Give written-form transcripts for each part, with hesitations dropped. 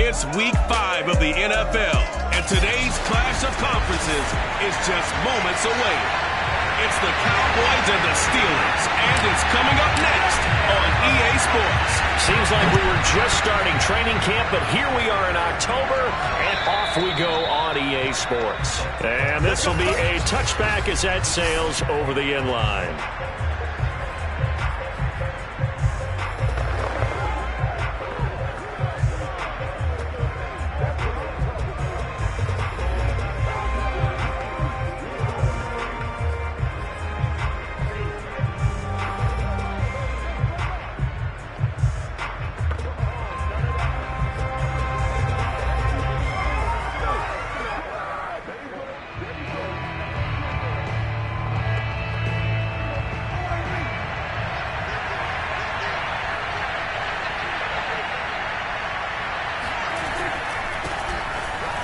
It's Week 5 of the NFL, and today's clash of conferences is just moments away. It's the Cowboys and the Steelers, and it's coming up next on EA Sports. Seems like we were just starting training camp, but here we are in October, and off we go on EA Sports. And this will be a touchback as that sails over the end line.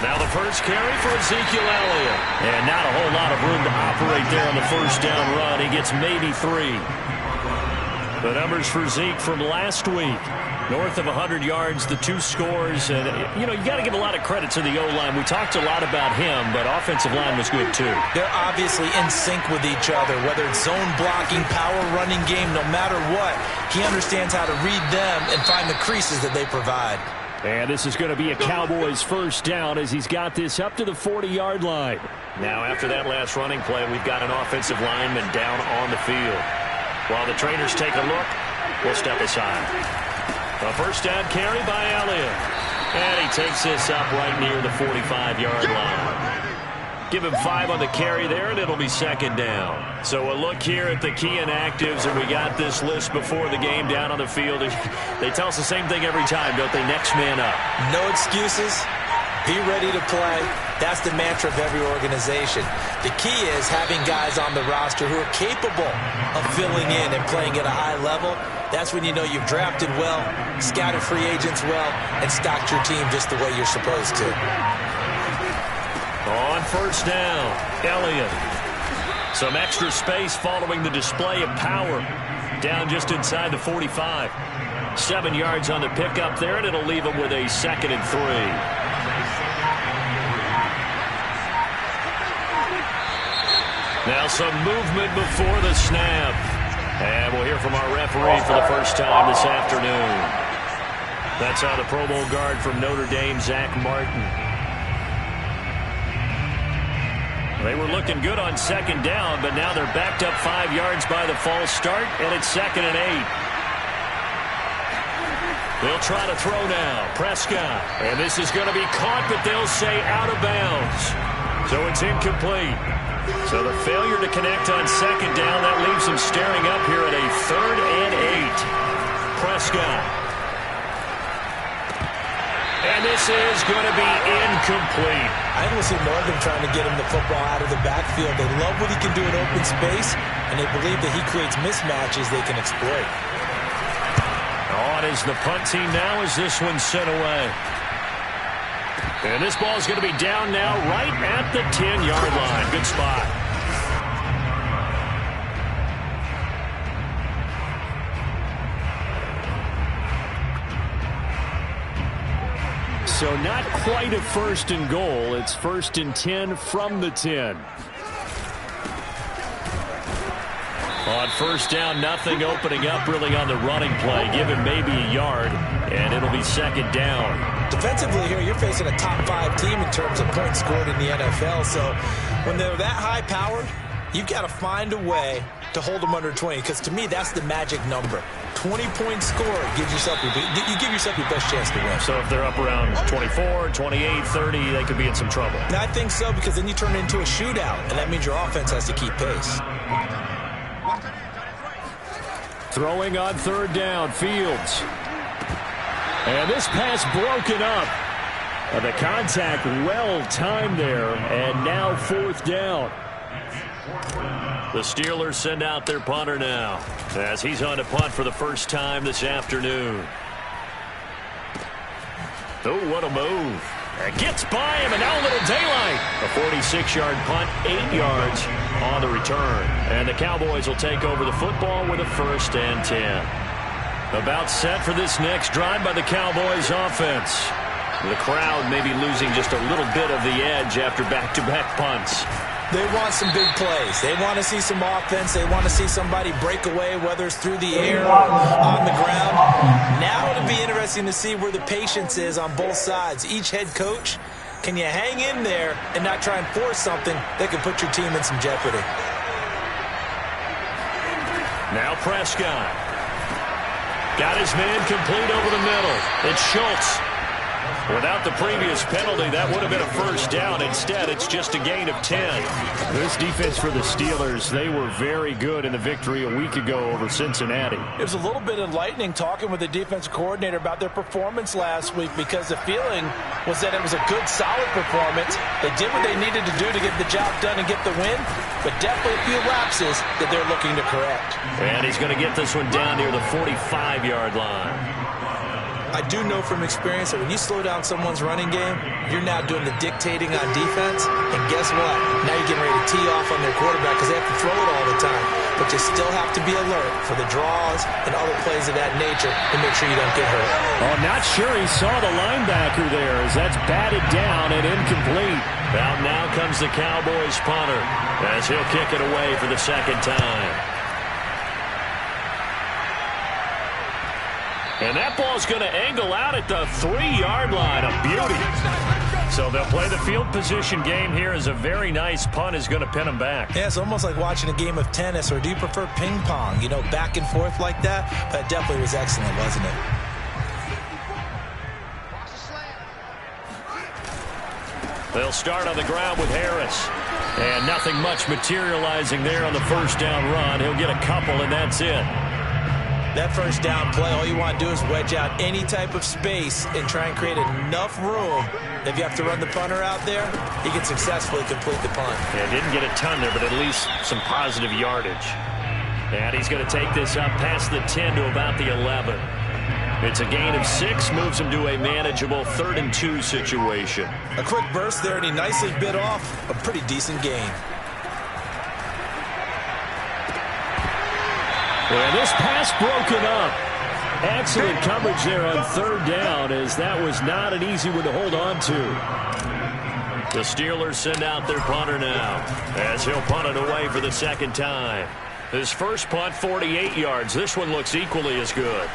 Now the first carry for Ezekiel Elliott. And not a whole lot of room to operate there on the first down run. He gets maybe 3. The numbers for Zeke from last week. North of 100 yards, the 2 scores. And, you got to give a lot of credit to the O-line. We talked a lot about him, but offensive line was good too. They're obviously in sync with each other, whether it's zone blocking, power running game, no matter what. He understands how to read them and find the creases that they provide. And this is going to be a Cowboys first down as he's got this up to the 40-yard line. Now after that last running play, we've got an offensive lineman down on the field. While the trainers take a look, we'll step aside. A first down carry by Elliott. And he takes this up right near the 45-yard line. Give him 5 on the carry there, and it'll be second down. So a look here at the key inactives, and we got this list before the game down on the field. They tell us the same thing every time, don't they? Next man up. No excuses. Be ready to play. That's the mantra of every organization. The key is having guys on the roster who are capable of filling in and playing at a high level. That's when you know you've drafted well, scouted free agents well, and stocked your team just the way you're supposed to. On first down, Elliott. Some extra space following the display of power. Down just inside the 45. 7 yards on the pickup there, and it'll leave him with a 2nd and 3. Now some movement before the snap. And we'll hear from our referee for the first time this afternoon. That's how the Pro Bowl guard from Notre Dame, Zach Martin. They were looking good on second down, but now they're backed up 5 yards by the false start, and it's 2nd and 8. They'll try to throw now. Prescott. And this is going to be caught, but they'll say out of bounds. So it's incomplete. So the failure to connect on second down, that leaves them staring up here at a 3rd and 8. Prescott. And this is going to be incomplete. I don't see more of them trying to get him the football out of the backfield. They love what he can do in open space, and they believe that he creates mismatches they can exploit. On is the punt team now as this one's sent away. And this ball is going to be down now right at the 10-yard line. Good spot. So not quite a 1st and goal. It's 1st and 10 from the 10. On first down, nothing opening up really on the running play. Give him maybe a yard, and it'll be 2nd down. Defensively here, you're facing a top 5 team in terms of points scored in the NFL. So when they're that high-powered, you've got to find a way to hold them under 20, because to me, that's the magic number. 20-point score gives yourself you give yourself your best chance to win. So if they're up around 24, 28, 30, they could be in some trouble. And I think so, because then you turn it into a shootout, and that means your offense has to keep pace. Throwing on 3rd down, Fields. And this pass broken up. The contact well timed there, and now 4th down. The Steelers send out their punter now as he's on to punt for the first time this afternoon. Oh, what a move. It gets by him, and now a little daylight. A 46-yard punt, 8 yards on the return. And the Cowboys will take over the football with a 1st and 10. About set for this next drive by the Cowboys offense. The crowd maybe losing just a little bit of the edge after back-to-back punts. They want some big plays. They want to see some offense. They want to see somebody break away, whether it's through the air or on the ground. Now it'll be interesting to see where the patience is on both sides. Each head coach, can you hang in there and not try and force something that could put your team in some jeopardy? Now Prescott. Got his man complete over the middle. It's Schultz. Without the previous penalty, that would have been a first down. Instead, it's just a gain of 10. This defense for the Steelers, they were very good in the victory a week ago over Cincinnati. It was a little bit enlightening talking with the defensive coordinator about their performance last week, because the feeling was that it was a good, solid performance. They did what they needed to do to get the job done and get the win, but definitely a few lapses that they're looking to correct. And he's going to get this one down near the 45-yard line. I do know from experience that when you slow down someone's running game, you're now doing the dictating on defense. And guess what? Now you're getting ready to tee off on their quarterback because they have to throw it all the time. But you still have to be alert for the draws and other plays of that nature to make sure you don't get hurt. Oh, not sure he saw the linebacker there as that's batted down and incomplete. Out now comes the Cowboys punter as he'll kick it away for the second time. And that ball's going to angle out at the 3-yard line. A beauty. So they'll play the field position game here as a very nice punt is going to pin them back. Yeah, it's almost like watching a game of tennis, or do you prefer ping pong? You know, back and forth like that? That definitely was excellent, wasn't it? They'll start on the ground with Harris. And nothing much materializing there on the first down run. He'll get a couple, and that's it. That first down play, all you want to do is wedge out any type of space and try and create enough room. If you have to run the punter out there, he can successfully complete the punt. Yeah, didn't get a ton there, but at least some positive yardage. And he's going to take this up past the 10 to about the 11. It's a gain of 6, moves him to a manageable 3rd and 2 situation. A quick burst there, and he nicely bit off a pretty decent gain. And this pass broken up. Excellent coverage there on 3rd down, as that was not an easy one to hold on to. The Steelers send out their punter now as he'll punt it away for the second time. His first punt, 48 yards. This one looks equally as good.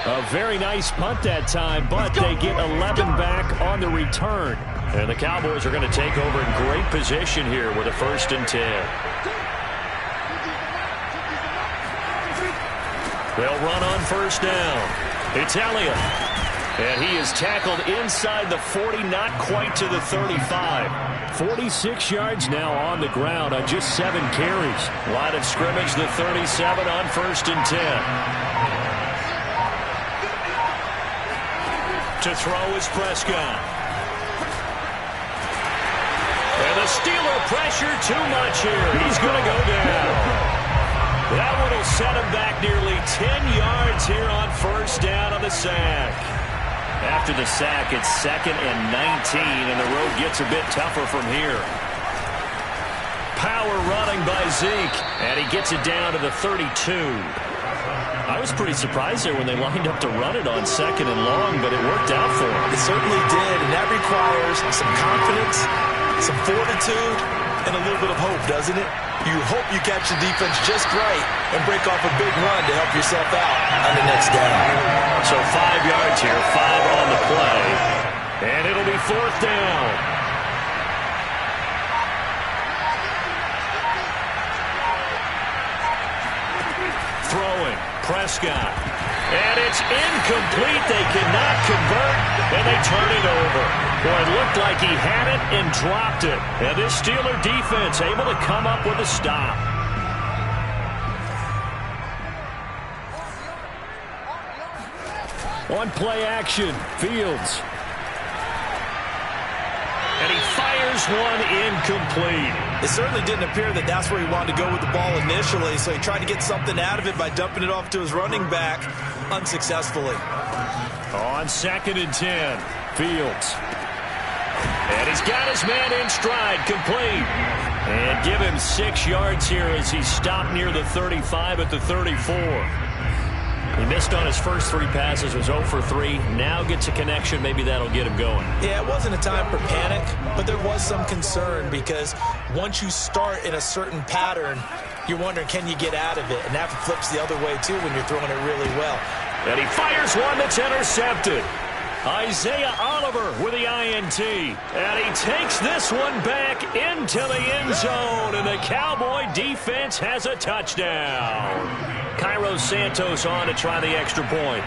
A very nice punt that time, but they get 11 back on the return. And the Cowboys are going to take over in great position here with a 1st and 10. They'll run on first down. It's Elliott. And he is tackled inside the 40, not quite to the 35. 46 yards now on the ground on just 7 carries. Line of scrimmage, the 37 on 1st and 10. To throw is Prescott. And the Steeler pressure too much here. He's going to go down. That one will set him back nearly 10 yards here on first down on the sack. After the sack, it's 2nd and 19, and the road gets a bit tougher from here. Power running by Zeke, and he gets it down to the 32. I was pretty surprised there when they lined up to run it on 2nd and long, but it worked out for him. It certainly did, and that requires some confidence, some fortitude, and a little bit of hope, doesn't it? You hope you catch the defense just right and break off a big run to help yourself out on the next down. So 5 yards here, 5 on the play, and it'll be 4th down. Throwing, Prescott. And it's incomplete. They cannot convert, and they turn it over. Boy, it looked like he had it and dropped it. And this Steeler defense able to come up with a stop. On play action, Fields. And he fires one incomplete. It certainly didn't appear that that's where he wanted to go with the ball initially, so he tried to get something out of it by dumping it off to his running back unsuccessfully. On 2nd and 10, Fields. And he's got his man in stride, complete. And give him 6 yards here as he stopped near the 35 at the 34. He missed on his first 3 passes, was 0 for 3. Now gets a connection. Maybe that'll get him going. Yeah, it wasn't a time for panic, but there was some concern because once you start in a certain pattern, you're wondering, can you get out of it? And that flips the other way, too, when you're throwing it really well. And he fires one that's intercepted. Isaiah Oliver with the INT. And he takes this one back into the end zone. And the Cowboy defense has a touchdown. Cairo Santos on to try the extra point.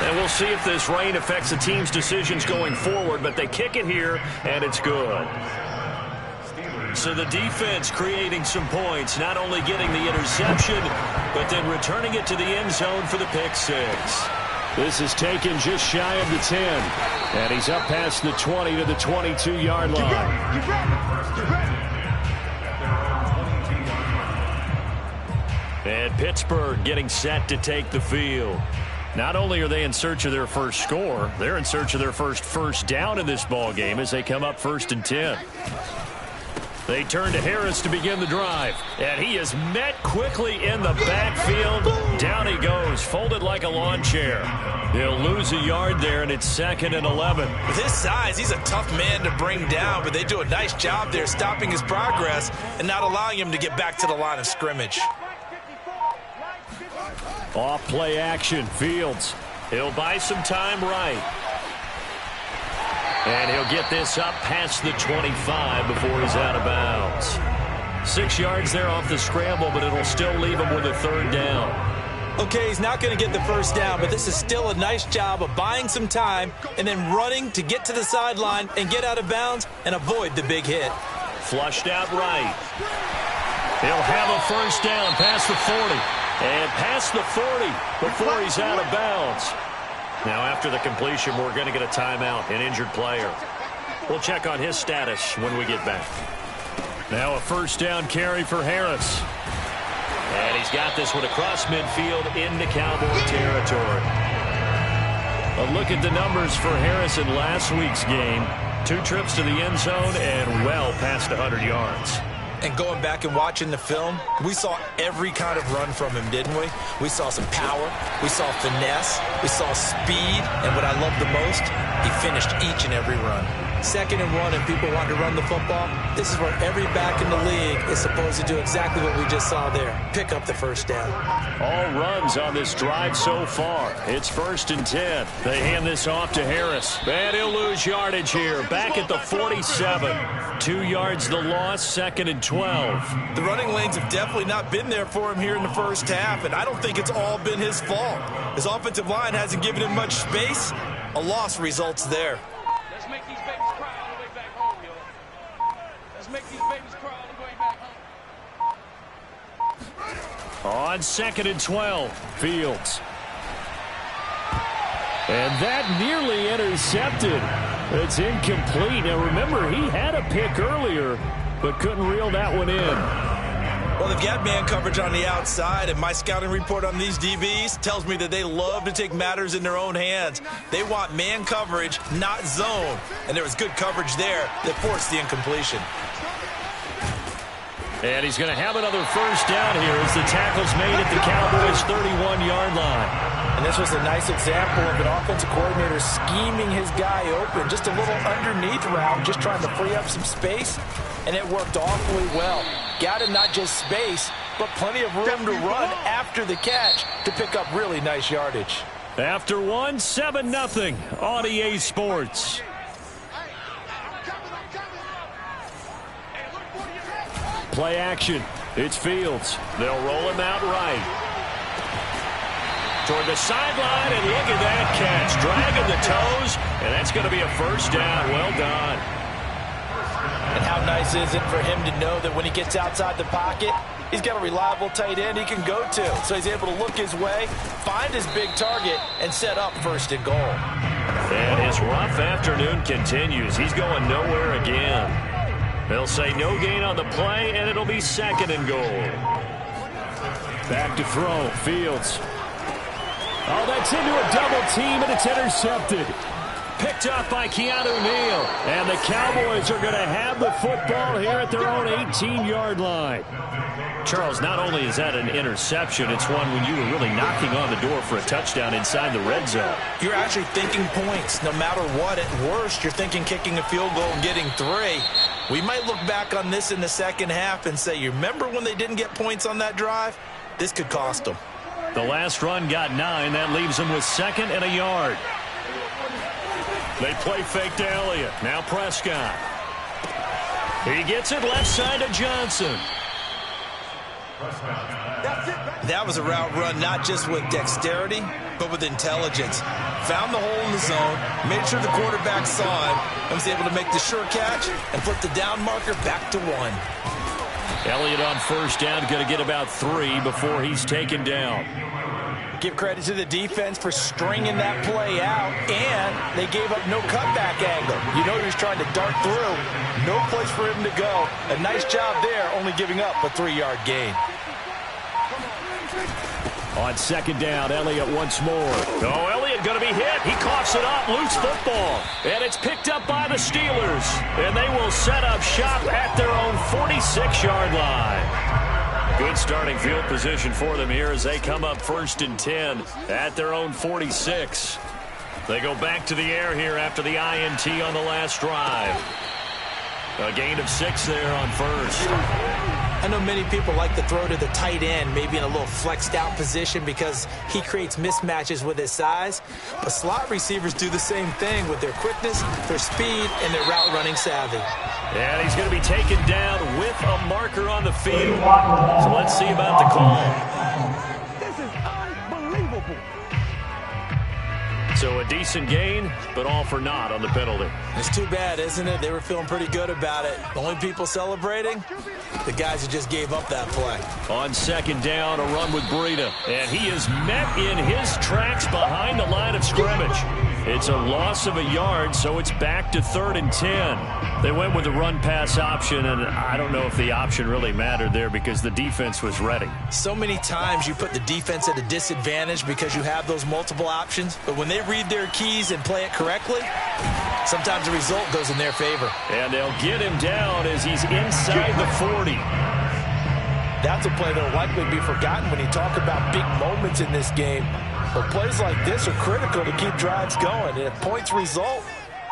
And we'll see if this rain affects the team's decisions going forward. But they kick it here, and it's good. So the defense creating some points, not only getting the interception, but then returning it to the end zone for the pick 6. This is taken just shy of the 10. And he's up past the 20 to the 22-yard line. And Pittsburgh getting set to take the field. Not only are they in search of their first score, they're in search of their first down in this ball game as they come up 1st and 10. They turn to Harris to begin the drive. And he is met quickly in the backfield. Down he goes, folded like a lawn chair. He'll lose a yard there, and it's 2nd and 11. With his size, he's a tough man to bring down, but they do a nice job there stopping his progress and not allowing him to get back to the line of scrimmage. Off play action, Fields. He'll buy some time right. And he'll get this up past the 25 before he's out of bounds. 6 yards there off the scramble, but it'll still leave him with a 3rd down. Okay, he's not going to get the first down, but this is still a nice job of buying some time and then running to get to the sideline and get out of bounds and avoid the big hit. Flushed out right. He'll have a 1st down past the 40. And past the 40 before he's out of bounds. Now, after the completion, we're going to get a timeout, an injured player. We'll check on his status when we get back. Now a 1st down carry for Harris. And he's got this one across midfield into Cowboy territory. A look at the numbers for Harris in last week's game. 2 trips to the end zone and well past 100 yards. And going back and watching the film, we saw every kind of run from him, didn't we? We saw some power, we saw finesse, we saw speed, and what I love the most, he finished each and every run. 2nd and 1 and people want to run the football. This is where every back in the league is supposed to do exactly what we just saw there. Pick up the 1st down. All runs on this drive so far. It's 1st and 10. They hand this off to Harris. And he'll lose yardage here. Back at the 47. 2 yards the loss, 2nd and 12. The running lanes have definitely not been there for him here in the first half, and I don't think it's all been his fault. His offensive line hasn't given him much space. A loss results there. Let's make these babies cry all the way back home, yo. Let's make these babies cry all the way back home. On 2nd and 12, Fields. And that nearly intercepted. It's incomplete. Now, remember, he had a pick earlier, but couldn't reel that one in. Well, they've got man coverage on the outside, and my scouting report on these DBs tells me that they love to take matters in their own hands. They want man coverage, not zone. And there was good coverage there that forced the incompletion. And he's going to have another 1st down here as the tackle's made at the Cowboys' 31-yard line. And this was a nice example of an offensive coordinator scheming his guy open. Just a little underneath route, just trying to free up some space. And it worked awfully well. Got him not just space, but plenty of room to run after the catch to pick up really nice yardage. After 1, 7-0 on EA Sports. Play action. It's Fields. They'll roll him out right. Toward the sideline, and look at that catch. Dragging the toes, and that's going to be a 1st down. Well done. And how nice is it for him to know that when he gets outside the pocket, he's got a reliable tight end he can go to. So he's able to look his way, find his big target, and set up 1st and goal. And his rough afternoon continues. He's going nowhere again. They'll say no gain on the play, and it'll be 2nd and goal. Back to throw. Fields. Oh, that's into a double team, and it's intercepted. picked up by Keanu Neal. And the Cowboys are going to have the football here at their own 18-yard line. Charles, not only is that an interception, it's one when you were really knocking on the door for a touchdown inside the red zone. You're actually thinking points. No matter what, at worst, you're thinking kicking a field goal and getting 3. We might look back on this in the second half and say, you remember when they didn't get points on that drive? This could cost them. The last run got 9. That leaves them with 2nd and a yard. They play fake to Elliott. Now Prescott. He gets it left side to Johnson. That was a route run not just with dexterity, but with intelligence. Found the hole in the zone, made sure the quarterback saw him, and was able to make the sure catch and flip the down marker back to 1. Elliott on first down, going to get about 3 before he's taken down. Give credit to the defense for stringing that play out, and they gave up no cutback angle. You know he was trying to dart through. No place for him to go. A nice job there, only giving up a 3-yard gain. On second down, Elliott once more. Oh, Elliott going to be hit. He coughs it up. Loose football. And it's picked up by the Steelers. And they will set up shop at their own 46-yard line. Good starting field position for them here as they come up 1st and 10 at their own 46. They go back to the air here after the INT on the last drive. A gain of 6 there on first. I know many people like to throw to the tight end, maybe in a little flexed out position because he creates mismatches with his size. But slot receivers do the same thing with their quickness, their speed, and their route running savvy. And he's going to be taken down with a marker on the field. So let's see about the call. This is unbelievable. So a decent gain, but all for naught on the penalty. It's too bad, isn't it? They were feeling pretty good about it. The only people celebrating, the guys who just gave up that play. On second down, a run with Breida. And he is met in his tracks behind the line of scrimmage. It's a loss of a yard, so it's back to 3rd and 10. They went with the run-pass option, and I don't know if the option really mattered there because the defense was ready. So many times you put the defense at a disadvantage because you have those multiple options, but when they read their keys and play it correctly, sometimes the result goes in their favor. And they'll get him down as he's inside the 40. That's a play that will likely be forgotten when you talk about big moments in this game. But plays like this are critical to keep drives going. And if points result,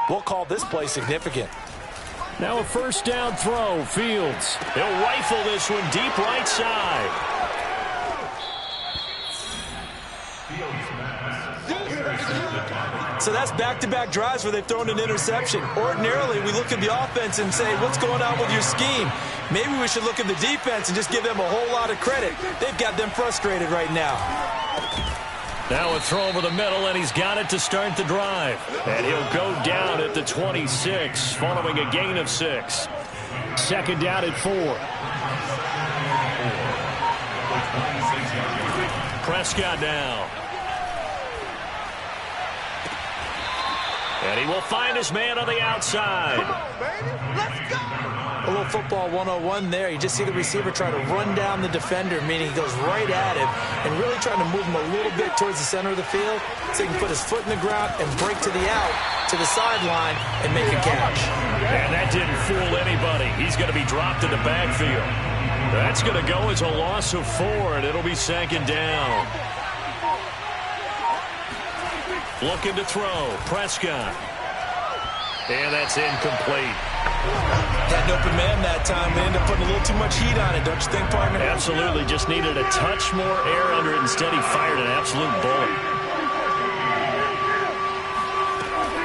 we'll call this play significant. Now a first down throw, Fields. He'll rifle this one deep right side. So that's back-to-back drives where they've thrown an interception. Ordinarily, we look at the offense and say, what's going on with your scheme? Maybe we should look at the defense and just give them a whole lot of credit. They've got them frustrated right now. Now a throw over the middle, and he's got it to start the drive. And he'll go down at the 26, following a gain of 6. Second down at 4. Prescott now. And he will find his man on the outside. Come on, baby. Let's go. A little football 101 there. You just see the receiver try to run down the defender, meaning he goes right at him and really trying to move him a little bit towards the center of the field so he can put his foot in the ground and break to the out, to the sideline, and make a catch. And that didn't fool anybody. He's going to be dropped in the backfield. That's going to go as a loss of 4, and it'll be 2nd down. Looking to throw. Prescott. And that's incomplete. Had an open man that time. They ended up putting a little too much heat on it, don't you think, partner? Absolutely. Just needed a touch more air under it. Instead, he fired an absolute bullet.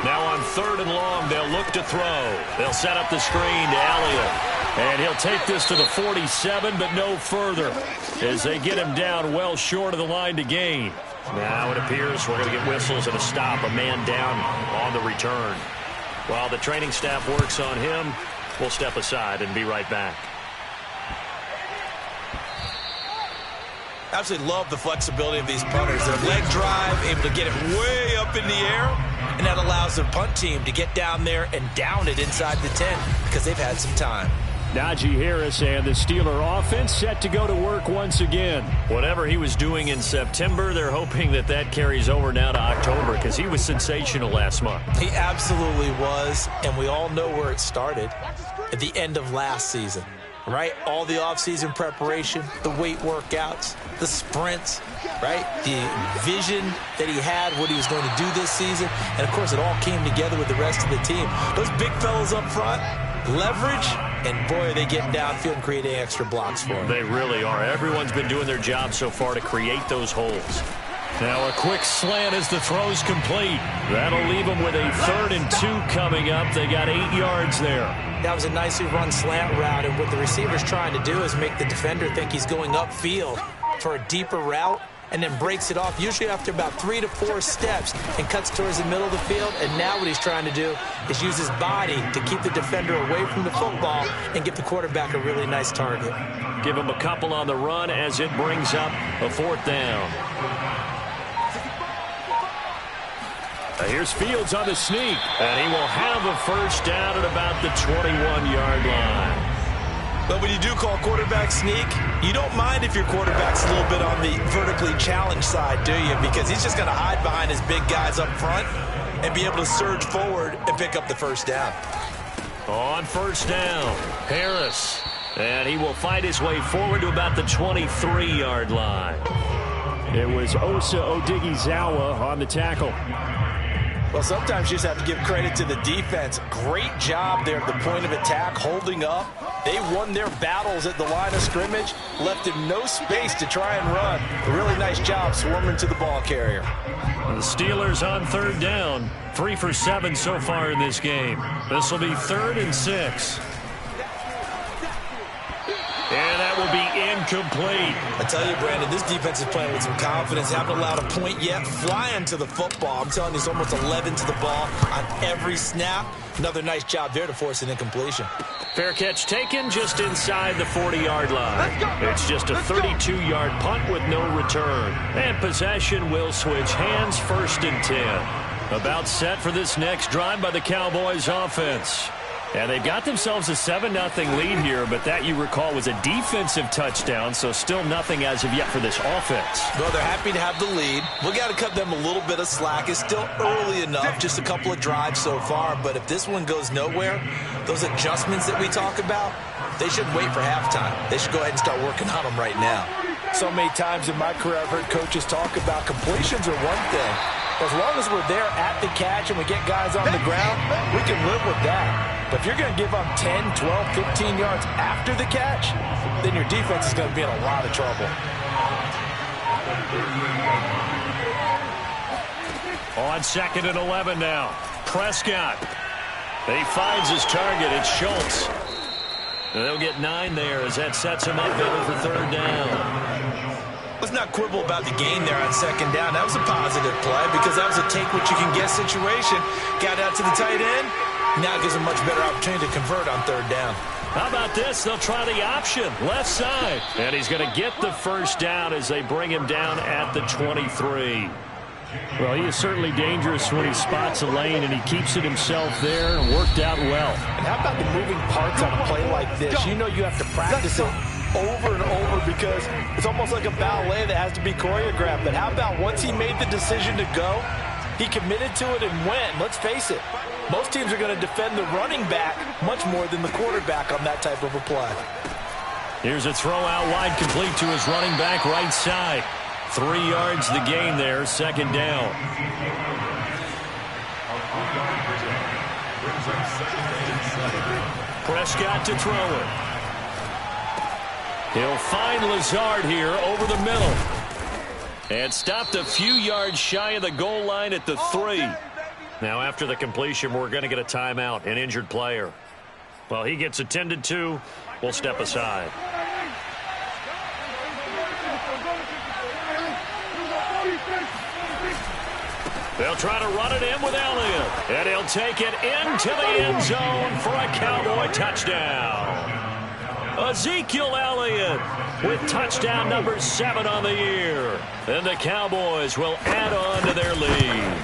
Now on 3rd and long, they'll look to throw. They'll set up the screen to Elliott. And he'll take this to the 47, but no further, as they get him down well short of the line to gain. Now it appears we're going to get whistles and a stop, a man down on the return. While the training staff works on him, we'll step aside and be right back. Absolutely love the flexibility of these punters. Their leg drive, able to get it way up in the air, and that allows their punt team to get down there and down it inside the 10 because they've had some time. Najee Harris and the Steeler offense set to go to work once again. Whatever he was doing in September, they're hoping that that carries over now to October because he was sensational last month. He absolutely was, and we all know where it started at the end of last season, right? All the offseason preparation, the weight workouts, the sprints, right? The vision that he had, what he was going to do this season, and, of course, it all came together with the rest of the team. Those big fellas up front, leverage, and, boy, are they getting downfield and creating extra blocks for him. They really are. Everyone's been doing their job so far to create those holes. Now a quick slant as the throw's complete. That'll leave them with a 3rd and 2 coming up. They got 8 yards there. That was a nicely run slant route, and what the receiver's trying to do is make the defender think he's going upfield for a deeper route, and then breaks it off, usually after about 3 to 4 steps, and cuts towards the middle of the field. And now what he's trying to do is use his body to keep the defender away from the football and give the quarterback a really nice target. Give him a couple on the run as it brings up a 4th down. Here's Fields on the sneak, and he will have a 1st down at about the 21-yard line. But when you do call quarterback sneak, you don't mind if your quarterback's a little bit on the vertically challenged side, do you? Because he's just going to hide behind his big guys up front and be able to surge forward and pick up the 1st down. On 1st down, Harris. And he will fight his way forward to about the 23-yard line. It was Osa Odighizuwa on the tackle. Well, sometimes you just have to give credit to the defense. Great job there at the point of attack, holding up. They won their battles at the line of scrimmage, left him no space to try and run. A really nice job swarming to the ball carrier. The Steelers on 3rd down, 3 for 7 so far in this game. This will be 3rd and 6. And that will be incomplete. I tell you, Brandon, this defense is playing with some confidence. Haven't allowed a point yet. Flying to the football. I'm telling you, it's almost 11 to the ball on every snap. Another nice job there to force an incompletion. Fair catch taken just inside the 40-yard line. It's just a 32-yard punt with no return. And possession will switch hands, 1st and 10. About set for this next drive by the Cowboys offense. And they've got themselves a 7-0 lead here, but that, you recall, was a defensive touchdown, so still nothing as of yet for this offense. Well, they're happy to have the lead. We've got to cut them a little bit of slack. It's still early enough, just a couple of drives so far, but if this one goes nowhere, those adjustments that we talk about, they shouldn't wait for halftime. They should go ahead and start working on them right now. So many times in my career I've heard coaches talk about completions are one thing. As long as we're there at the catch and we get guys on the ground, we can live with that. But if you're going to give up 10, 12, 15 yards after the catch, then your defense is going to be in a lot of trouble. On 2nd and 11 now. Prescott. He finds his target. It's Schultz. And they'll get 9 there as that sets him up better for 3rd down. Let's not quibble about the gain there on 2nd down. That was a positive play because that was a take-what-you-can-get situation. Got out to the tight end. Now it gives them a much better opportunity to convert on 3rd down. How about this? They'll try the option, left side. And he's going to get the 1st down as they bring him down at the 23. Well, he is certainly dangerous when he spots a lane, and he keeps it himself there and worked out well. And how about the moving parts on a play like this? You know you have to practice it over and over because it's almost like a ballet that has to be choreographed. But how about once he made the decision to go, he committed to it and went. Let's face it, most teams are going to defend the running back much more than the quarterback on that type of a play. Here's a throw out wide, complete to his running back right side. 3 yards the gain there, 2nd down. Prescott to throw it. He'll find Lazard here over the middle. And stopped a few yards shy of the goal line at the 3. Now after the completion, we're going to get a timeout, an injured player. Well, he gets attended to. We'll step aside. They'll try to run it in with Elliott. And he'll take it into the end zone for a Cowboy touchdown. Ezekiel Elliott with touchdown number 7 on the year. And the Cowboys will add on to their lead.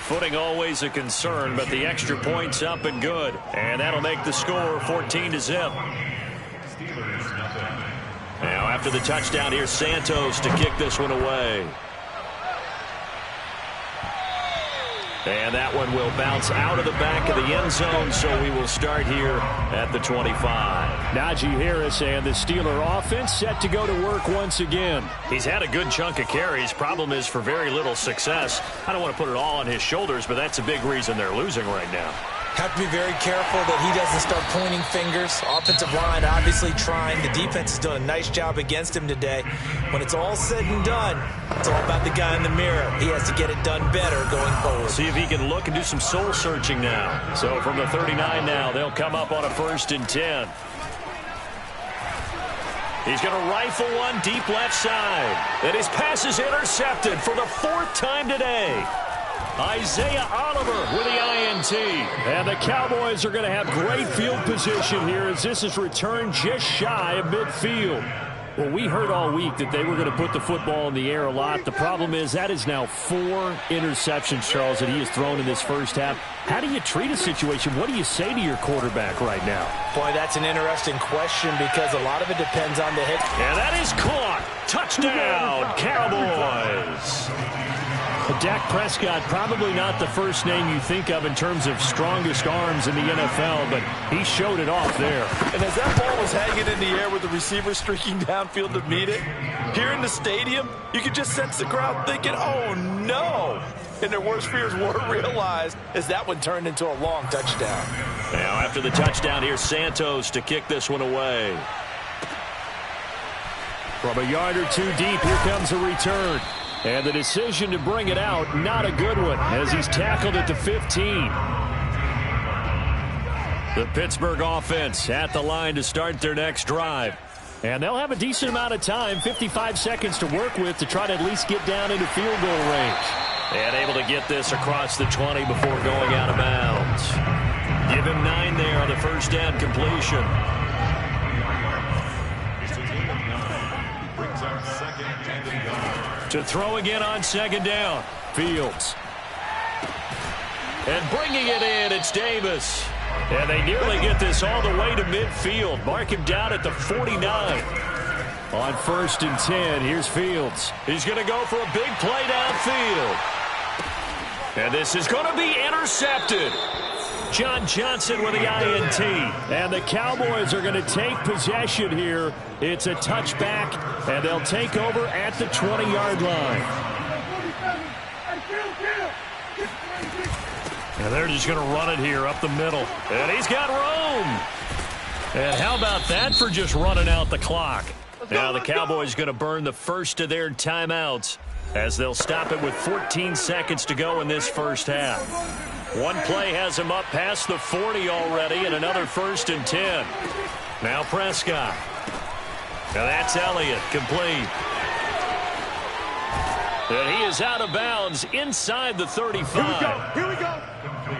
Footing always a concern, but the extra point's up and good. And that'll make the score 14-0. Now after the touchdown, here's Santos to kick this one away. And that one will bounce out of the back of the end zone, so we will start here at the 25. Najee Harris and the Steeler offense set to go to work once again. He's had a good chunk of carries. Problem is for very little success. I don't want to put it all on his shoulders, but that's a big reason they're losing right now. Have to be very careful that he doesn't start pointing fingers. Offensive line obviously trying. The defense has done a nice job against him today. When it's all said and done, it's all about the guy in the mirror. He has to get it done better going forward. See if he can look and do some soul searching now. So from the 39 now, they'll come up on a 1st and 10. He's going to rifle one deep left side. And his pass is intercepted for the 4th time today. Isaiah Oliver with the INT. And the Cowboys are going to have great field position here as this is returned just shy of midfield. Well, we heard all week that they were going to put the football in the air a lot. The problem is that is now 4 interceptions, Charles, that he has thrown in this first half. How do you treat a situation? What do you say to your quarterback right now? Boy, that's an interesting question because a lot of it depends on the hit. And that is caught. Touchdown, Cowboys. Dak Prescott, probably not the first name you think of in terms of strongest arms in the NFL, but he showed it off there. And as that ball was hanging in the air with the receiver streaking downfield to meet it, here in the stadium, you could just sense the crowd thinking, oh, no. And their worst fears were realized as that one turned into a long touchdown. Now after the touchdown, here's Santos to kick this one away. From a yard or two deep, here comes a return. And the decision to bring it out, not a good one, as he's tackled at the 15. The Pittsburgh offense at the line to start their next drive. And they'll have a decent amount of time, 55 seconds to work with to try to at least get down into field goal range. And able to get this across the 20 before going out of bounds. Give him 9 there on the first down completion. To throw again on 2nd down. Fields. And bringing it in, it's Davis. And they nearly get this all the way to midfield. Mark him down at the 49. On 1st and 10, here's Fields. He's going to go for a big play downfield. And this is going to be intercepted. John Johnson with the INT. And the Cowboys are going to take possession here. It's a touchback, and they'll take over at the 20-yard line. And they're just going to run it here up the middle. And he's got room. And how about that for just running out the clock? Now the Cowboys going to burn the first of their timeouts as they'll stop it with 14 seconds to go in this first half. One play has him up past the 40 already, and another 1st and 10. Now Prescott. Now that's Elliott, complete. And he is out of bounds inside the 35. Here we go.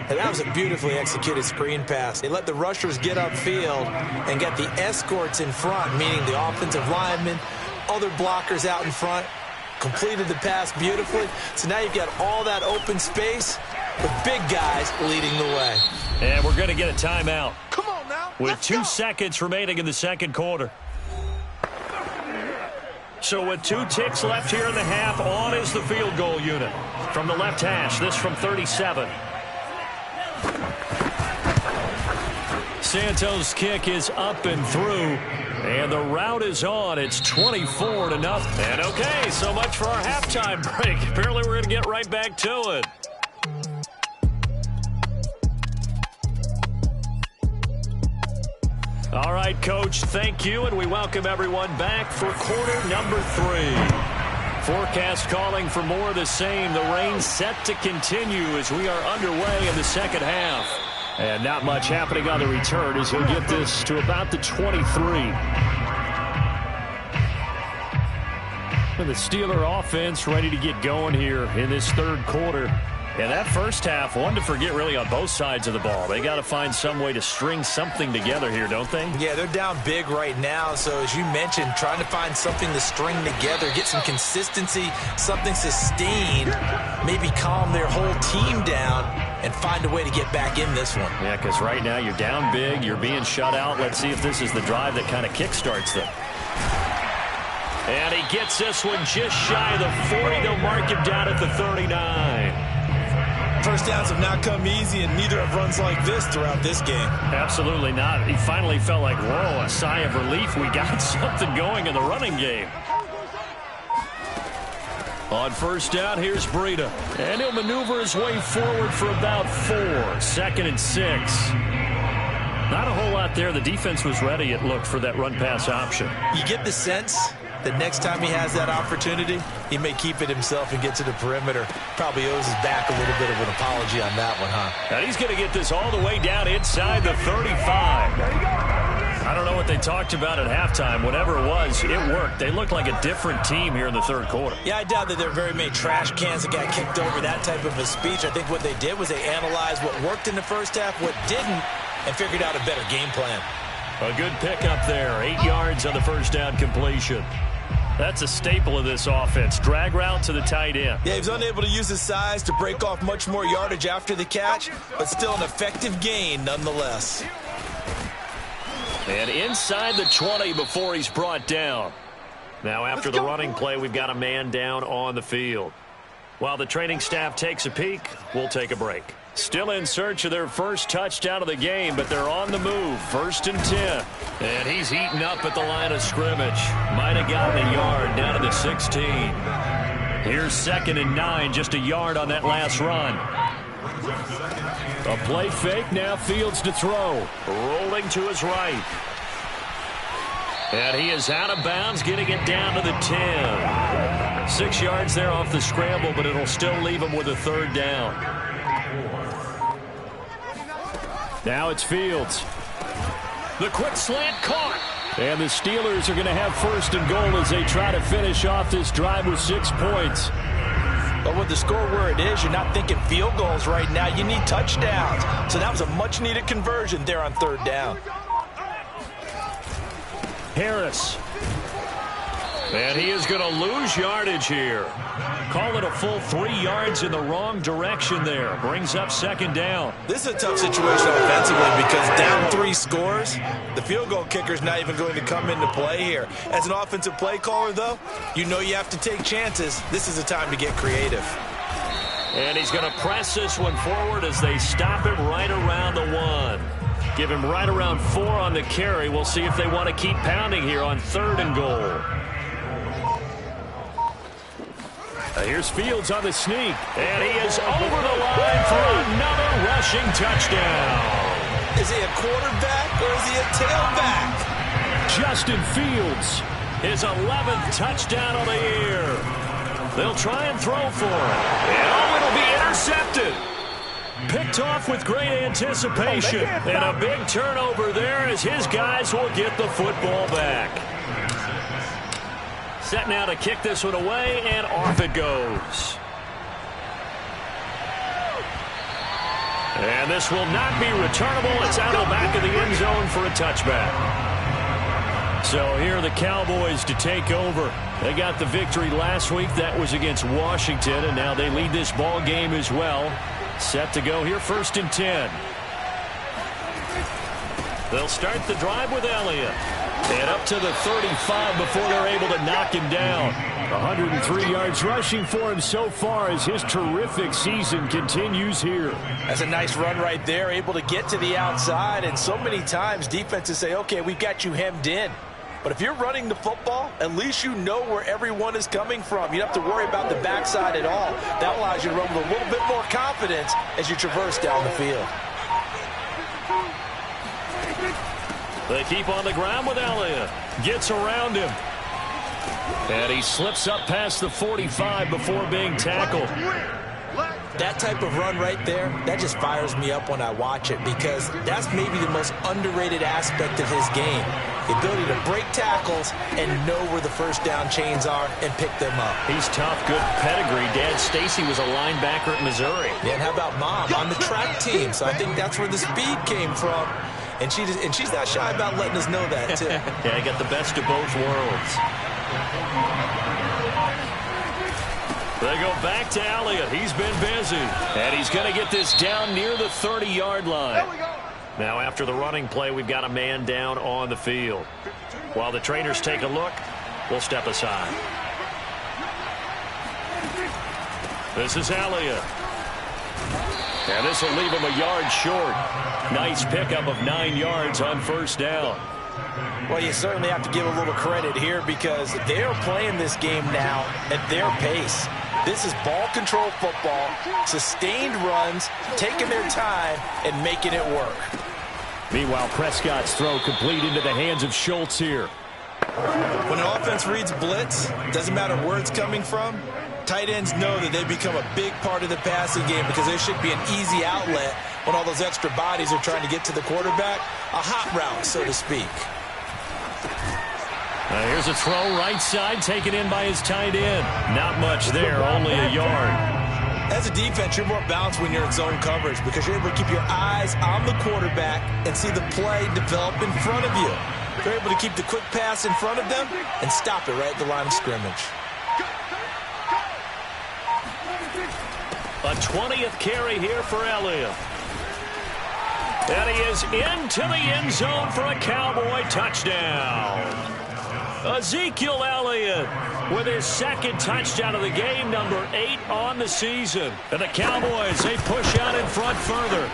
And that was a beautifully executed screen pass. They let the rushers get upfield and get the escorts in front, meaning the offensive linemen, other blockers out in front. Completed the pass beautifully. So now you've got all that open space. The big guys leading the way. And we're going to get a timeout. Come on now. With 2 seconds remaining in the second quarter. So with 2 ticks left here in the half, on is the field goal unit. From the left hash, this from 37. Santos' kick is up and through. And the route is on. It's 24-0. And okay, so much for our halftime break. Apparently we're going to get right back to it. All right, Coach, thank you, and we welcome everyone back for quarter number 3. Forecast calling for more of the same. The rain set to continue as we are underway in the second half. And not much happening on the return as he'll get this to about the 23. And the Steeler offense ready to get going here in this third quarter. Yeah, that first half, one to forget really on both sides of the ball. They got to find some way to string something together here, don't they? Yeah, they're down big right now. So as you mentioned, trying to find something to string together, get some consistency, something sustained, maybe calm their whole team down and find a way to get back in this one. Yeah, because right now you're down big, you're being shut out. Let's see if this is the drive that kind of kickstarts them. And he gets this one just shy of the 40. They'll mark him down at the 39. First downs have not come easy, and neither have runs like this throughout this game. Absolutely not. He finally felt like, whoa, a sigh of relief. We got something going in the running game. On first down, here's Breida. And he'll maneuver his way forward for about 4. 2nd and 6. Not a whole lot there. The defense was ready, it looked, for that run-pass option. You get the sense that next time he has that opportunity, he may keep it himself and get to the perimeter. Probably owes his back a little bit of an apology on that one, huh? And he's going to get this all the way down inside the 35. I don't know what they talked about at halftime. Whatever it was, it worked. They looked like a different team here in the third quarter. Yeah, I doubt that there were very many trash cans that got kicked over, that type of a speech. I think what they did was they analyzed what worked in the first half, what didn't, and figured out a better game plan. A good pickup there. 8 yards on the first down completion. That's a staple of this offense. Drag route to the tight end. Yeah, he was unable to use his size to break off much more yardage after the catch, but still an effective gain nonetheless. And inside the 20 before he's brought down. Now after the running play, we've got a man down on the field. While the training staff takes a peek, we'll take a break. Still in search of their first touchdown of the game, but they're on the move. 1st and 10. And he's eaten up at the line of scrimmage. Might have gotten a yard down to the 16. Here's 2nd and 9, just a yard on that last run. A play fake, now Fields to throw. Rolling to his right. And he is out of bounds, getting it down to the 10. 6 yards there off the scramble, but it'll still leave him with a 3rd down. Now it's Fields. The quick slant caught. And the Steelers are going to have 1st and goal as they try to finish off this drive with 6 points. But with the score where it is, you're not thinking field goals right now. You need touchdowns. So that was a much-needed conversion there on 3rd down. Harris. And he is going to lose yardage here. Call it a full 3 yards in the wrong direction there. Brings up 2nd down. This is a tough situation offensively because down 3 scores, the field goal kicker's not even going to come into play here. As an offensive play caller, though, you know you have to take chances. This is a time to get creative. And he's going to press this one forward as they stop him right around the 1. Give him right around 4 on the carry. We'll see if they want to keep pounding here on 3rd and goal. Here's Fields on the sneak, and he is over the line for another rushing touchdown. Is he a quarterback or is he a tailback? Justin Fields, his 11th touchdown of the year. They'll try and throw for him. And it'll be intercepted. Picked off with great anticipation. And a big turnover there as his guys will get the football back. Set now to kick this one away, and off it goes. And this will not be returnable. It's out of the back of the end zone for a touchback. So here are the Cowboys to take over. They got the victory last week. That was against Washington, and now they lead this ball game as well. Set to go here, 1st and 10. They'll start the drive with Elliott. And up to the 35 before they're able to knock him down. 103 yards rushing for him so far as his terrific season continues here. That's a nice run right there, able to get to the outside. And so many times defenses say, okay, we've got you hemmed in. But if you're running the football, at least you know where everyone is coming from. You don't have to worry about the backside at all. That allows you to run with a little bit more confidence as you traverse down the field. They keep on the ground with Elliott. Gets around him. And he slips up past the 45 before being tackled. That type of run right there, that just fires me up when I watch it because that's maybe the most underrated aspect of his game. The ability to break tackles and know where the first down chains are and pick them up. He's tough, good pedigree. Dad Stacy was a linebacker at Missouri. Yeah, and how about Mom on the track team? So I think that's where the speed came from. And she's not shy about letting us know that, too. Yeah, got the best of both worlds. They go back to Elliott. He's been busy. And he's going to get this down near the 30-yard line. Now, after the running play, we've got a man down on the field. While the trainers take a look, we'll step aside. This is Elliott. And this will leave him a yard short. Nice pickup of 9 yards on first down. Well, you certainly have to give a little credit here because they're playing this game now at their pace. This is ball control football, sustained runs, taking their time, and making it work. Meanwhile, Prescott's throw complete into the hands of Schultz here. When an offense reads blitz, doesn't matter where it's coming from, tight ends know that they become a big part of the passing game because there should be an easy outlet when all those extra bodies are trying to get to the quarterback. A hot route, so to speak. Here's a throw right side taken in by his tight end. Not much there, only a yard. As a defense, you're more balanced when you're in zone coverage because you're able to keep your eyes on the quarterback and see the play develop in front of you. You're able to keep the quick pass in front of them and stop it right at the line of scrimmage. A 20th carry here for Elliott. And he is into the end zone for a Cowboy touchdown. Ezekiel Elliott with his second touchdown of the game, number 8 on the season. And the Cowboys, they push out in front further.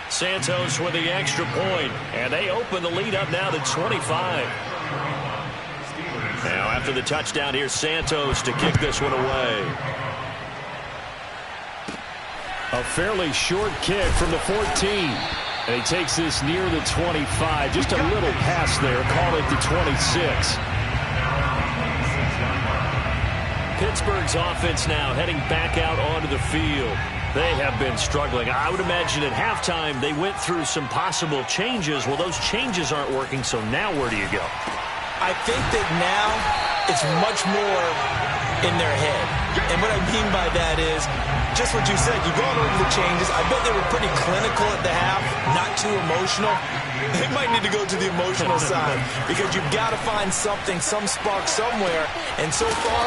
Santos with the extra point, and they open the lead up now to 25. Now after the touchdown, here's Santos to kick this one away. A fairly short kick from the 14. And he takes this near the 25. Just a little pass there. Call it the 26. Pittsburgh's offense now heading back out onto the field. They have been struggling. I would imagine at halftime they went through some possible changes. Well, those changes aren't working, so now where do you go? I think that now it's much more in their head. And what I mean by that is just what you said. You've gone over the changes. I bet they were pretty clinical at the half, not too emotional. They might need to go to the emotional side because you've got to find something, some spark somewhere. And so far,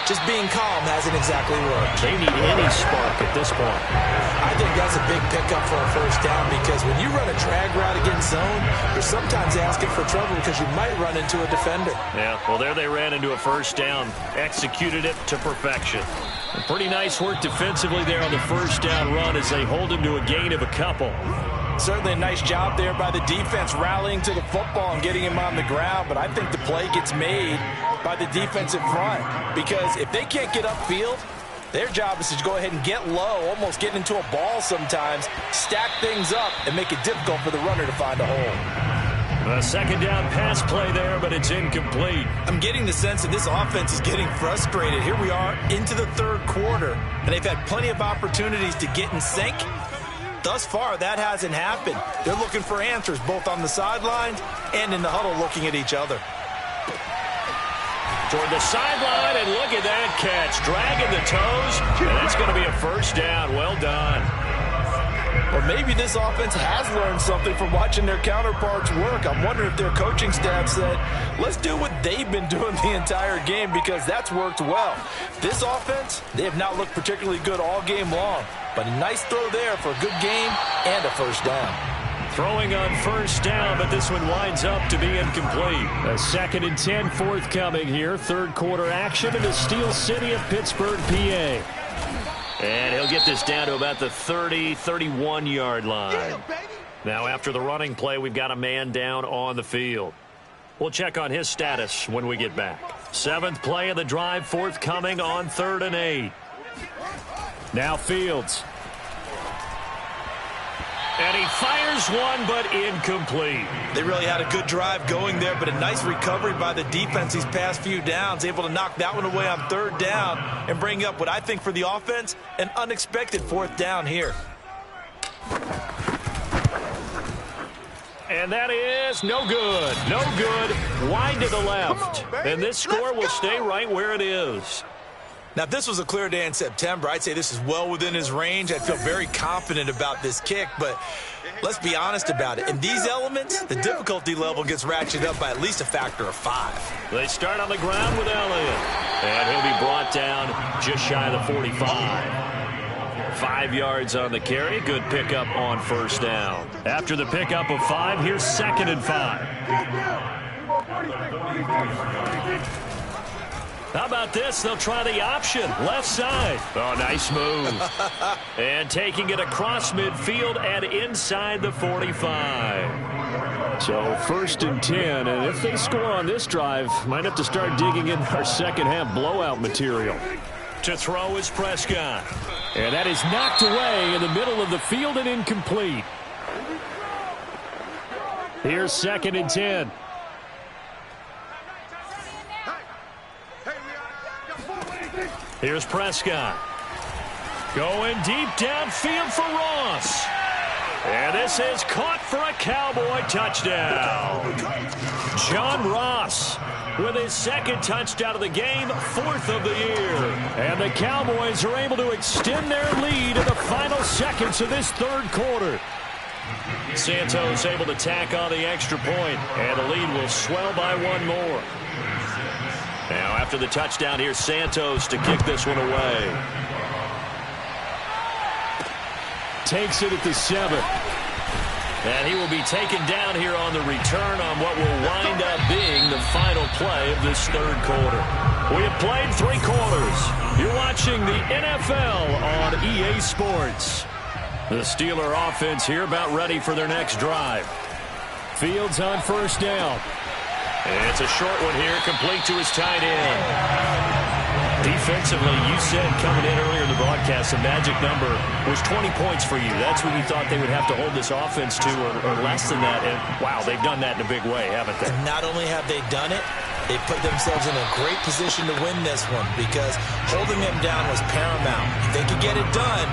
just being calm hasn't exactly worked. They need any spark at this point. I think that's a big pickup for a first down because when you run a drag route against zone, you're sometimes asking for trouble because you might run into a defender. Yeah, well, there they ran into a first down. Executed it to perfection. And pretty nice work defensively there on the first down run as they hold him to a gain of a couple. Certainly a nice job there by the defense rallying to the football and getting him on the ground, but I think the play gets made by the defensive front because if they can't get upfield, their job is to go ahead and get low, almost get into a ball sometimes, stack things up, and make it difficult for the runner to find a hole. A second down pass play there, but it's incomplete. I'm getting the sense that this offense is getting frustrated. Here we are into the third quarter, and they've had plenty of opportunities to get in sync. Thus far, that hasn't happened. They're looking for answers both on the sidelines and in the huddle looking at each other. Toward the sideline, and look at that catch. Dragging the toes, and that's going to be a first down. Well done. Or maybe this offense has learned something from watching their counterparts work. I'm wondering if their coaching staff said, let's do what they've been doing the entire game because that's worked well. This offense, they have not looked particularly good all game long. But a nice throw there for a good game and a first down. Throwing on first down, but this one winds up to be incomplete. A 2nd and 10 forthcoming here. Third quarter action in the Steel City of Pittsburgh, PA. And he'll get this down to about the 31-yard line. Now after the running play, we've got a man down on the field. We'll check on his status when we get back. 7th play of the drive forthcoming on 3rd and 8. Now Fields. And he fires one, but incomplete. They really had a good drive going there, but a nice recovery by the defense these past few downs, able to knock that one away on 3rd down and bring up what I think for the offense, an unexpected 4th down here. And that is no good. No good. Wide to the left. And this score will stay right where it is. Now, if this was a clear day in September, I'd say this is well within his range. I'd feel very confident about this kick, but let's be honest about it. In these elements, the difficulty level gets ratcheted up by at least a factor of 5. They start on the ground with Elliott. And he'll be brought down just shy of the 45. 5 yards on the carry. Good pickup on 1st down. After the pickup of 5, here's 2nd and 5. How about this? They'll try the option. Left side. Oh, nice move. And taking it across midfield and inside the 45. So 1st and 10. And if they score on this drive, might have to start digging in our second-half blowout material. To throw is Prescott. And that is knocked away in the middle of the field and incomplete. Here's 2nd and 10. Here's Prescott. Going deep downfield for Ross. And this is caught for a Cowboy touchdown. John Ross with his 2nd touchdown of the game, 4th of the year. And the Cowboys are able to extend their lead in the final seconds of this 3rd quarter. Santos able to tack on the extra point, and the lead will swell by 1 more. Now, after the touchdown, here's Santos to kick this one away. Takes it at the 7. And he will be taken down here on the return on what will wind up being the final play of this 3rd quarter. We have played 3 quarters. You're watching the NFL on EA Sports. The Steeler offense here about ready for their next drive. Fields on 1st down. It's a short one here, complete to his tight end. Defensively, you said coming in earlier in the broadcast, the magic number was 20 points for you. That's what you thought they would have to hold this offense to, or less than that. And, wow, they've done that in a big way, haven't they? And not only have they done it, they put themselves in a great position to win this one because holding them down was paramount. If they could get it done,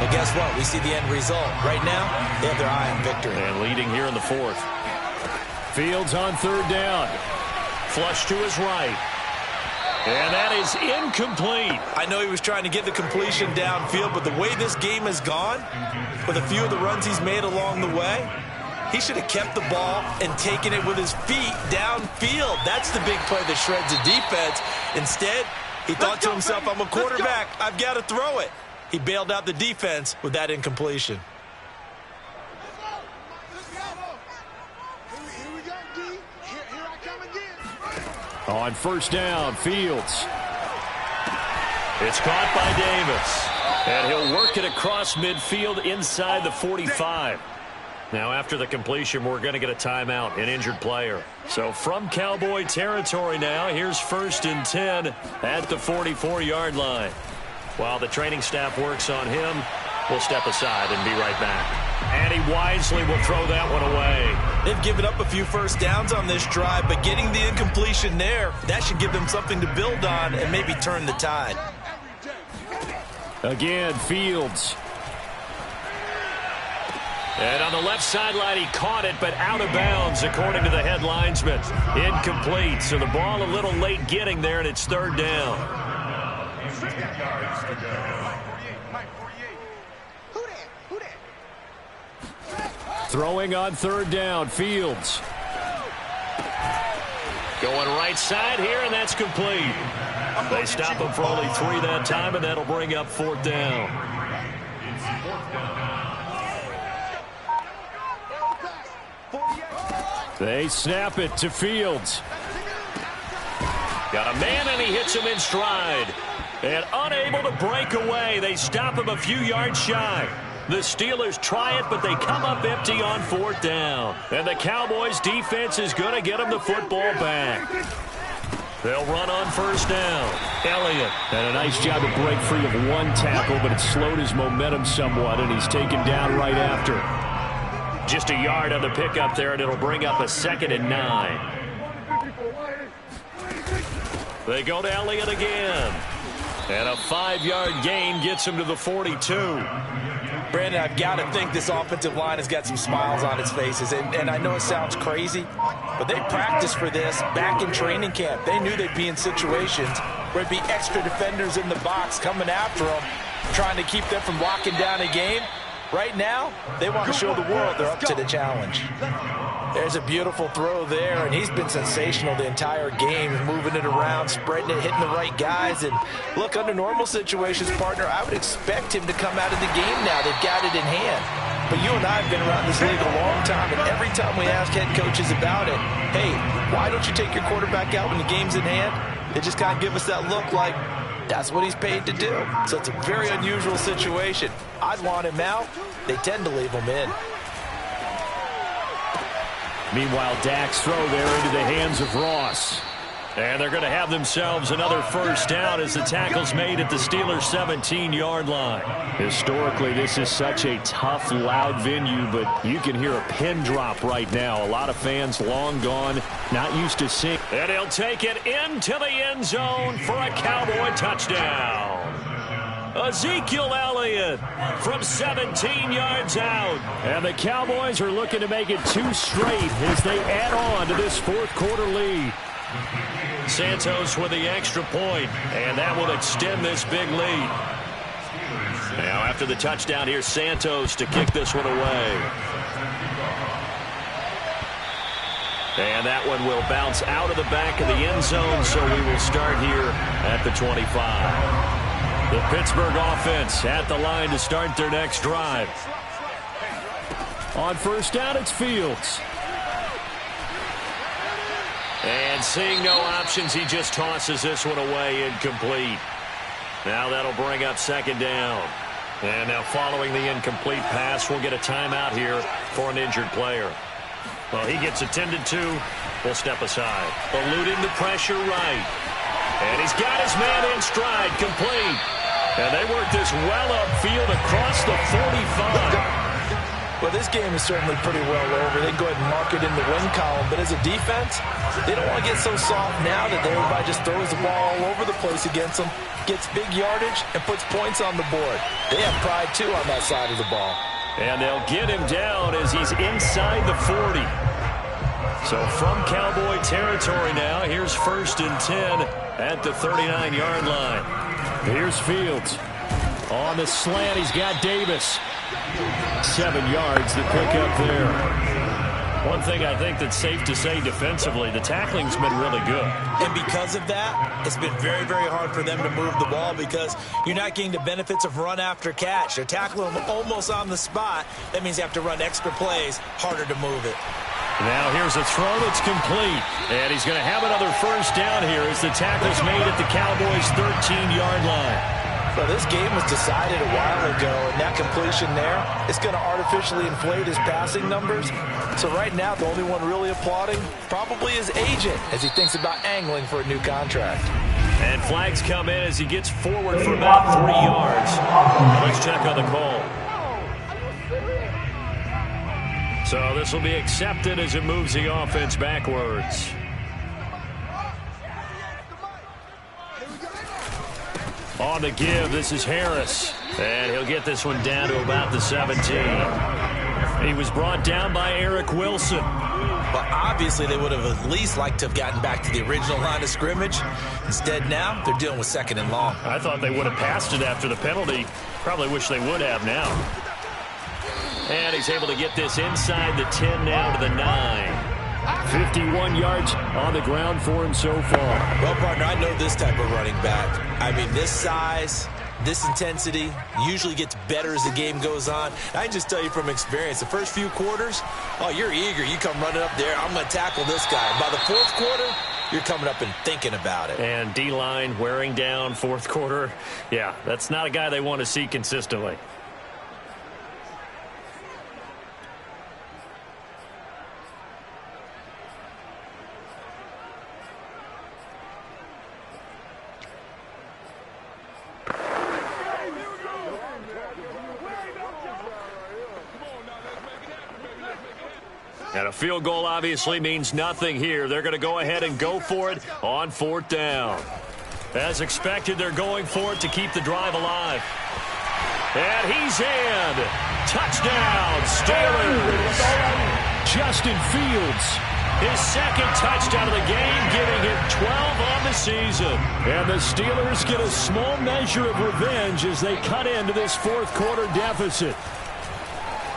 well, guess what? We see the end result. Right now, they have their eye on victory. And leading here in the 4th. Fields on 3rd down. Flush to his right. And that is incomplete. I know he was trying to get the completion downfield, but the way this game has gone, with a few of the runs he's made along the way, he should have kept the ball and taken it with his feet downfield. That's the big play that shreds the defense. Instead, he thought to himself, I'm a quarterback. I've got to throw it. He bailed out the defense with that incompletion. On 1st down, Fields. It's caught by Davis. And he'll work it across midfield inside the 45. Now, after the completion, we're going to get a timeout, an injured player. So from Cowboy territory now, here's 1st and 10 at the 44-yard line. While the training staff works on him, we'll step aside and be right back. And he wisely will throw that one away. They've given up a few 1st downs on this drive, but getting the incompletion there, that should give them something to build on and maybe turn the tide. Again, Fields. And on the left sideline, he caught it, but out of bounds, according to the head linesman. Incomplete, so the ball a little late getting there, and it's 3rd down. Throwing on 3rd down, Fields. Going right side here, and that's complete. They stop him for only 3 that time, and that'll bring up 4th down. They snap it to Fields. Got a man, and he hits him in stride. And unable to break away, they stop him a few yards shy. The Steelers try it, but they come up empty on 4th down. And the Cowboys' defense is going to get them the football back. They'll run on 1st down. Elliott had a nice job to break free of 1 tackle, but it slowed his momentum somewhat, and he's taken down right after. Just a yard on the pickup there, and it'll bring up a 2nd and 9. They go to Elliott again. And a 5-yard gain gets him to the 42. Brandon, I've got to think this offensive line has got some smiles on its faces. And I know it sounds crazy, but they practiced for this back in training camp. They knew they'd be in situations where there'd be extra defenders in the box coming after them, trying to keep them from locking down a game. Right now, they want to show the world they're up to the challenge. There's a beautiful throw there, and he's been sensational the entire game, moving it around, spreading it, hitting the right guys. And look, under normal situations, partner, I would expect him to come out of the game now. They've got it in hand. But you and I have been around this league a long time, and every time we ask head coaches about it, hey, why don't you take your quarterback out when the game's in hand? They just kind of give us that look like, that's what he's paid to do. So it's a very unusual situation. I'd want him out. They tend to leave him in. Meanwhile, Dak's throw there into the hands of Ross. And they're going to have themselves another first down as the tackle's made at the Steelers' 17-yard line. Historically, this is such a tough, loud venue, but you can hear a pin drop right now. A lot of fans long gone, not used to seeing. And he'll take it into the end zone for a Cowboy touchdown. Ezekiel Elliott from 17 yards out. And the Cowboys are looking to make it 2 straight as they add on to this fourth-quarter lead. Santos with the extra point, and that will extend this big lead. Now after the touchdown, here's Santos to kick this one away. And that one will bounce out of the back of the end zone, so we will start here at the 25. The Pittsburgh offense at the line to start their next drive. On first down, it's Fields. And seeing no options, he just tosses this one away, incomplete. Now that'll bring up 2nd down. And now following the incomplete pass, we'll get a timeout here for an injured player. Well, he gets attended to. We'll step aside. Eluding the pressure right. And he's got his man in stride, complete. And they work this well upfield across the 45. Well, this game is certainly pretty well over. They can go ahead and mark it in the win column. But as a defense, they don't want to get so soft now that everybody just throws the ball all over the place against them, gets big yardage, and puts points on the board. They have pride, too, on that side of the ball. And they'll get him down as he's inside the 40. So from Cowboy territory now, here's 1st and 10 at the 39-yard line. Here's Fields. On the slant, he's got Davis. 7 yards to pick up there. One thing I think that's safe to say defensively, the tackling's been really good. And because of that, it's been very, very hard for them to move the ball because you're not getting the benefits of run after catch. They're tackling them almost on the spot. That means you have to run extra plays, harder to move it. Now here's a throw that's complete. And he's going to have another first down here as the tackle's made at the Cowboys' 13-yard line. Well, this game was decided a while ago, and that completion there is going to artificially inflate his passing numbers. So right now, the only one really applauding probably his agent as he thinks about angling for a new contract. And flags come in as he gets forward for about 3 yards. Let's check on the call. So this will be accepted as it moves the offense backwards. On the give, this is Harris. And he'll get this one down to about the 17. He was brought down by Eric Wilson. But obviously they would have at least liked to have gotten back to the original line of scrimmage. Instead now, they're dealing with 2nd and long. I thought they would have passed it after the penalty. Probably wish they would have now. And he's able to get this inside the 10 now to the 9. 51 yards on the ground for him so far. Well, partner, I know this type of running back. I mean, this size, this intensity usually gets better as the game goes on. I can just tell you from experience, the first few quarters, oh, you're eager. You come running up there, I'm going to tackle this guy. By the 4th quarter, you're coming up and thinking about it. And D-line wearing down 4th quarter. Yeah, that's not a guy they want to see consistently. And a field goal obviously means nothing here. They're going to go ahead and go for it on 4th down. As expected, they're going for it to keep the drive alive. And he's in. Touchdown, Steelers. Justin Fields, his second touchdown of the game, giving him 12 on the season. And the Steelers get a small measure of revenge as they cut into this 4th quarter deficit.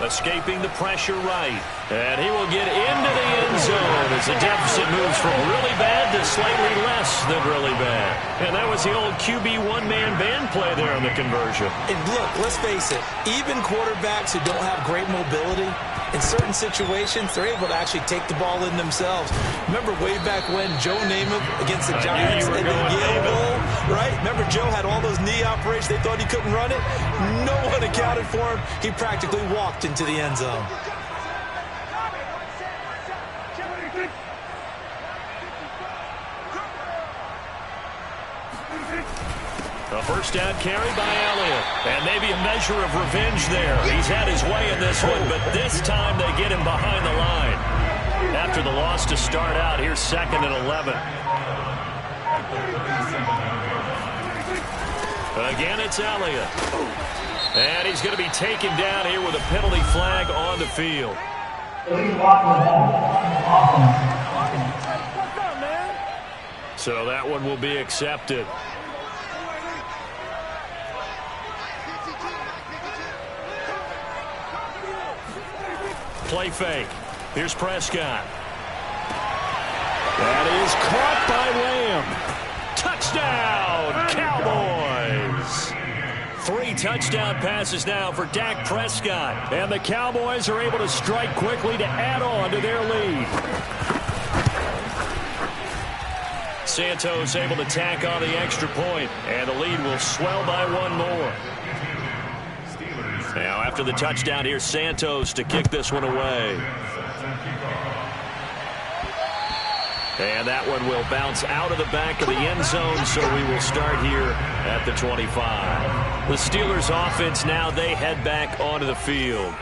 Escaping the pressure right. And he will get into the end zone as the deficit moves from really bad to slightly less than really bad. And that was the old QB one-man band play there on the conversion. And look, let's face it, even quarterbacks who don't have great mobility, in certain situations, they're able to actually take the ball in themselves. Remember way back when Joe Namath against the Giants in the Yale Bowl, right? Remember Joe had all those knee operations. They thought he couldn't run it. No one accounted for him. He practically walked into the end zone. A first down carry by Elliott. And maybe a measure of revenge there. He's had his way in this one, but this time they get him behind the line. After the loss to start out, here's 2nd and 11. Again, it's Elliott. And he's going to be taken down here with a penalty flag on the field. So that one will be accepted. Play fake. Here's Prescott. That is caught by Lamb. Touchdown, Cowboys. 3 touchdown passes now for Dak Prescott. And the Cowboys are able to strike quickly to add on to their lead. Santos able to tack on the extra point, and the lead will swell by 1 more. Now, after the touchdown, here's Santos to kick this one away. And that one will bounce out of the back of the end zone, so we will start here at the 25. The Steelers offense now, they head back onto the field.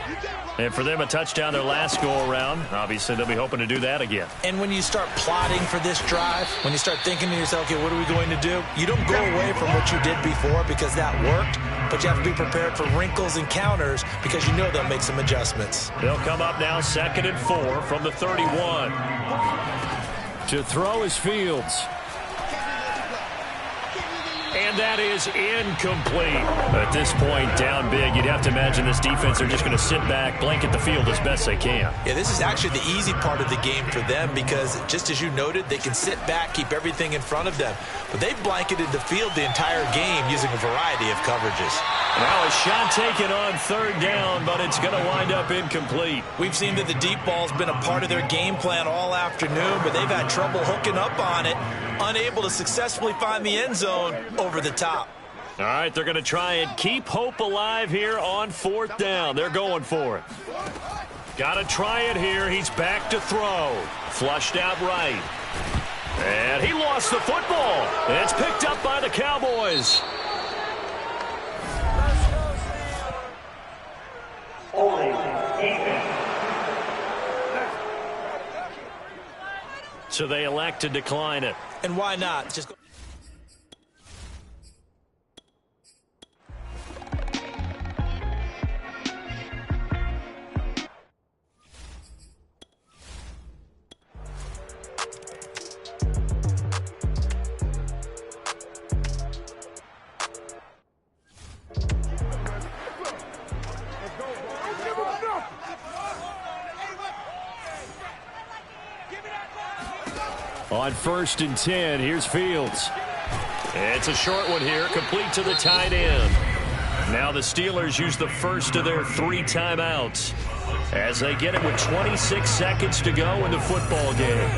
And for them, a touchdown their last go-around. Obviously, they'll be hoping to do that again. And when you start plotting for this drive, when you start thinking to yourself, okay, what are we going to do? You don't go away from what you did before because that worked, but you have to be prepared for wrinkles and counters because you know they'll make some adjustments. They'll come up now 2nd and 4 from the 31. To throw is Fields. And that is incomplete. At this point, down big, you'd have to imagine this defense, they're just going to sit back, blanket the field as best they can. Yeah, this is actually the easy part of the game for them because, just as you noted, they can sit back, keep everything in front of them. But they've blanketed the field the entire game using a variety of coverages. Now a shot taken on 3rd down, but it's going to wind up incomplete. We've seen that the deep ball's been a part of their game plan all afternoon, but they've had trouble hooking up on it, unable to successfully find the end zone over the top. All right, they're going to try and keep hope alive here on 4th down. They're going for it. Got to try it here. He's back to throw. Flushed out right. And he lost the football. It's picked up by the Cowboys. So they elect to decline it. And why not? Just On 1st and 10, here's Fields. It's a short one here, complete to the tight end. Now the Steelers use the first of their 3 timeouts as they get it with 26 seconds to go in the football game.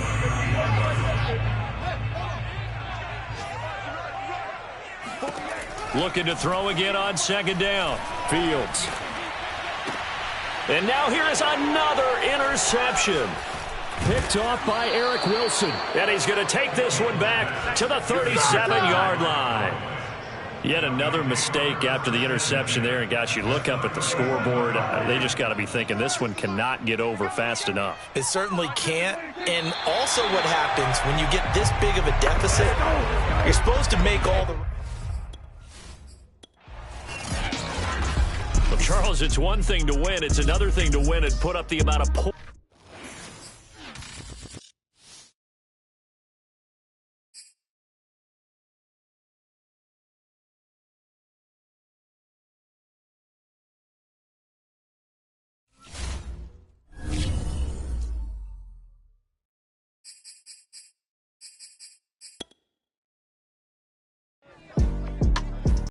Looking to throw again on 2nd down. Fields. And now here is another interception. Picked off by Eric Wilson. And he's going to take this one back to the 37-yard line. Yet another mistake after the interception there. And, gosh, you look up at the scoreboard, they just got to be thinking this one cannot get over fast enough. It certainly can't. And also what happens when you get this big of a deficit, you're supposed to make all the... Well, Charles, it's one thing to win. It's another thing to win and put up the amount of points